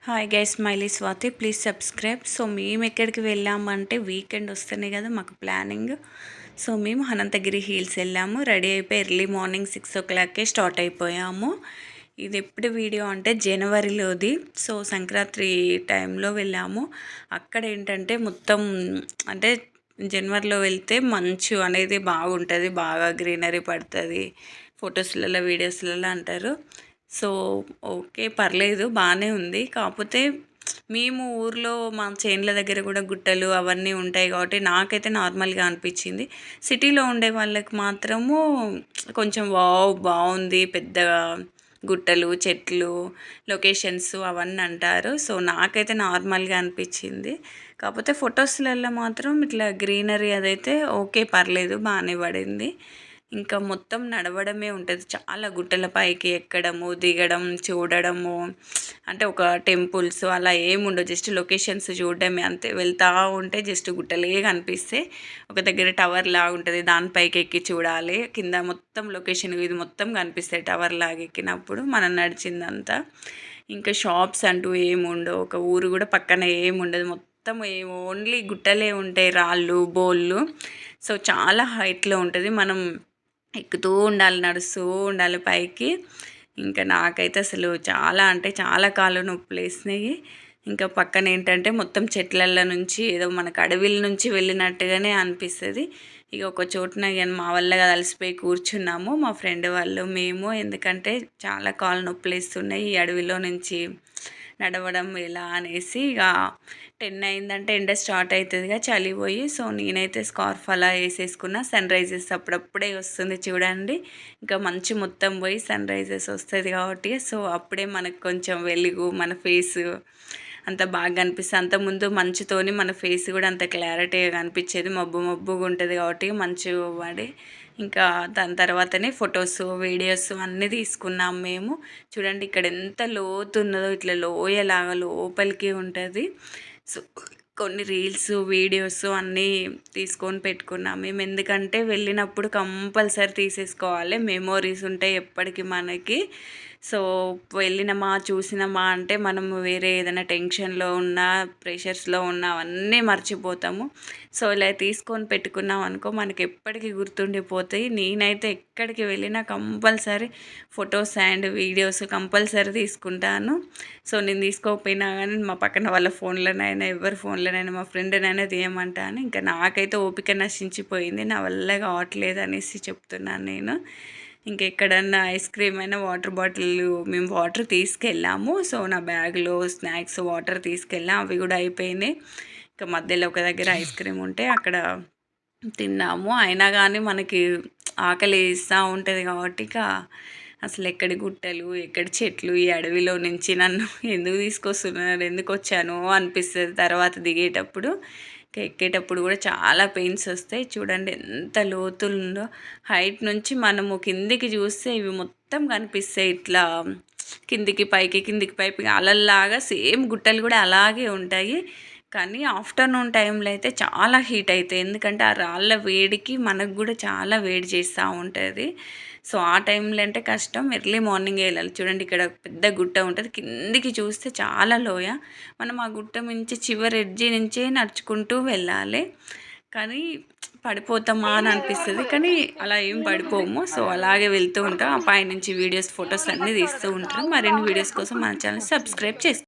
Hi guys, smiley Swathi, please subscribe. So మేము ఎక్కడికి వెళ్ళామంటే వీకెండ్ వస్తేనే కదా మాకు ప్లానింగ్. సో మేము అనంతగిరి హిల్స్ వెళ్ళాము. రెడీ అయిపోయి ఎర్లీ మార్నింగ్ 6 o'clockకే స్టార్ట్ అయిపోయాము. ఇది ఎప్పుడు వీడియో అంటే జనవరిలోది. సో సంక్రాంతి టైంలో వెళ్ళాము. అక్కడ ఏంటంటే మొత్తం అంటే జనవరిలో వెళ్తే మంచు అనేది బాగుంటుంది, బాగా గ్రీనరీ పడుతుంది, ఫొటోస్లలో వీడియోస్లలో అంటారు. సో ఓకే, పర్లేదు, బాగానే ఉంది. కాకపోతే మేము ఊర్లో మా చేన్ల దగ్గర కూడా గుట్టలు అవన్నీ ఉంటాయి కాబట్టి నాకైతే నార్మల్గా అనిపించింది. సిటీలో ఉండే వాళ్ళకి మాత్రము కొంచెం వావ్ బాగుంది, పెద్దగా గుట్టలు, చెట్లు, లొకేషన్స్ అవన్నీ అంటారు. సో నాకైతే నార్మల్గా అనిపించింది. కాకపోతే ఫొటోస్లలో మాత్రం ఇట్లా గ్రీనరీ అదైతే ఓకే, పర్లేదు, బాగానే పడింది. ఇంకా మొత్తం నడవడమే ఉంటుంది. చాలా గుట్టల పైకి ఎక్కడము, దిగడం, చూడడము. అంటే ఒక టెంపుల్స్ అలా ఏముండవు, జస్ట్ లొకేషన్స్ చూడడమే అంతే. వెళ్తూ ఉంటే జస్ట్ గుట్టలే కనిపిస్తే ఒక దగ్గర టవర్ లాగా ఉంటుంది, దానిపైకి ఎక్కి చూడాలి. కింద మొత్తం లొకేషన్ ఇది మొత్తం కనిపిస్తాయి టవర్ లాగా ఎక్కినప్పుడు మనం నడిచిందంతా. ఇంకా షాప్స్ అంటూ ఏముండవు, ఒక ఊరు కూడా పక్కన ఏముండదు, మొత్తం ఓన్లీ గుట్టలే ఉంటాయి, రాళ్ళు, బోళ్ళు. సో చాలా హైట్లో ఉంటుంది, మనం ఎక్కుతూ ఉండాలి, నడుస్తూ ఉండాలి పైకి. ఇంకా నాకైతే అసలు చాలా అంటే చాలా కాళ్ళు నొప్పులు వేసినాయి. ఇంకా పక్కన ఏంటంటే మొత్తం చెట్లల్లో నుంచి ఏదో మనకు అడవిల నుంచి వెళ్ళినట్టుగానే అనిపిస్తుంది. ఇక ఒక చోటున ఇక మా వల్ల అలసిపోయి కూర్చున్నాము, మా ఫ్రెండ్ వాళ్ళు మేము. ఎందుకంటే చాలా కాళ్ళు నొప్పులు వేస్తున్నాయి ఈ అడవిలో నుంచి నడవడం ఎలా అనేసి. ఇక 10 అయిందంటే ఎండ స్టార్ట్ అవుతుందిగా, చలిపోయి. సో నేనైతే స్కార్ఫ్ అలా వేసేసుకున్న. సన్ రైజెస్ అప్పుడప్పుడే వస్తుంది చూడండి, ఇంకా మంచు మొత్తం పోయి సన్ రైజెస్ వస్తుంది కాబట్టి సో అప్పుడే మనకు కొంచెం వెలుగు, మన ఫేస్ అంత బాగా కనిపిస్తుంది. అంతకుముందు మంచుతోని మన ఫేస్ కూడా అంత క్లారిటీగా కనిపించేది, మబ్బు మబ్బుగా ఉంటుంది కాబట్టి మంచు పడి. ఇంకా దాని తర్వాతనే ఫొటోస్, వీడియోస్ అన్నీ తీసుకున్నాం మేము. చూడండి ఇక్కడ ఎంత లోతు ఉన్నదో, ఇట్లా లోయలాగా లోపలికి ఉంటుంది. సో కొన్ని రీల్స్, వీడియోస్ అన్నీ తీసుకొని పెట్టుకున్నాం మేము. ఎందుకంటే వెళ్ళినప్పుడు కంపల్సరీ తీసేసుకోవాలి, మెమోరీస్ ఉంటాయి ఎప్పటికీ మనకి. సో వెళ్ళినమా చూసినామా అంటే మనము వేరే ఏదైనా టెన్షన్లో ఉన్నా, ప్రెషర్స్లో ఉన్నా అవన్నీ మర్చిపోతాము. సో ఇలా తీసుకొని పెట్టుకున్నాం అనుకో మనకి ఎప్పటికీ గుర్తుండిపోతాయి. నేనైతే ఎక్కడికి వెళ్ళినా compulsory photos and videos compulsory తీసుకుంటాను. సో నేను తీసుకోకపోయినా కానీ మా పక్కన వాళ్ళ ఫోన్లోనైనా, ఎవరి ఫోన్లోనైనా, మా ఫ్రెండ్నైనా తీయమంటాను. ఇంకా నాకైతే ఓపిక నశించిపోయింది, నా వల్ల కావట్లేదు అనేసి చెప్తున్నాను నేను. ఇంకెక్కడన్నా ఐస్ క్రీమ్ అయినా, వాటర్ బాటిల్, మేము వాటర్ తీసుకెళ్ళాము. సో నా బ్యాగ్లో స్నాక్స్, వాటర్ తీసుకెళ్ళాం, అవి కూడా అయిపోయినాయి. ఇంకా మధ్యలో ఒక దగ్గర ఐస్ క్రీమ్ ఉంటే అక్కడ తిన్నాము. అయినా కానీ మనకి ఆకలి వేస్తూ ఉంటుంది కాబట్టి ఇక అసలు ఎక్కడి గుట్టలు, ఎక్కడి చెట్లు, ఈ అడవిలో నుంచి నన్ను ఎందుకు తీసుకొస్తున్నారు, ఎందుకు వచ్చాను అనిపిస్తుంది తర్వాత దిగేటప్పుడు. ఎక్కేటప్పుడు కూడా చాలా పెయిన్స్ వస్తాయి. చూడండి ఎంత లోతులుందో, హైట్ నుంచి మనము కిందికి చూస్తే ఇవి మొత్తం కనిపిస్తాయి, ఇట్లా కిందికి పైకి, కిందికి పైకి అలల్లాగా సేమ్ గుట్టలు కూడా అలాగే ఉంటాయి. కానీ ఆఫ్టర్నూన్ టైంలో అయితే చాలా హీట్ అవుతాయి, ఎందుకంటే ఆ రాళ్ళ వేడికి మనకు కూడా చాలా వేడి చేస్తూ ఉంటుంది. సో ఆ టైంలో అంటే కష్టం, ఎర్లీ మార్నింగ్ వెళ్ళాలి. చూడండి ఇక్కడ పెద్ద గుట్ట ఉంటుంది, కిందికి చూస్తే చాలా లోయ. మనం ఆ గుట్ట నుంచి చివరి ఎడ్జి నుంచే నడుచుకుంటూ వెళ్ళాలి. కానీ పడిపోతామా అని అనిపిస్తుంది, కానీ అలా ఏం పడిపోము. సో అలాగే వెళ్తూ ఉంటాం. ఆ పైనుంచి వీడియోస్, ఫొటోస్ అన్నీ తీస్తూ ఉంటాం. మరిన్ని వీడియోస్ కోసం మన ఛానల్ సబ్స్క్రైబ్ చేసుకోండి.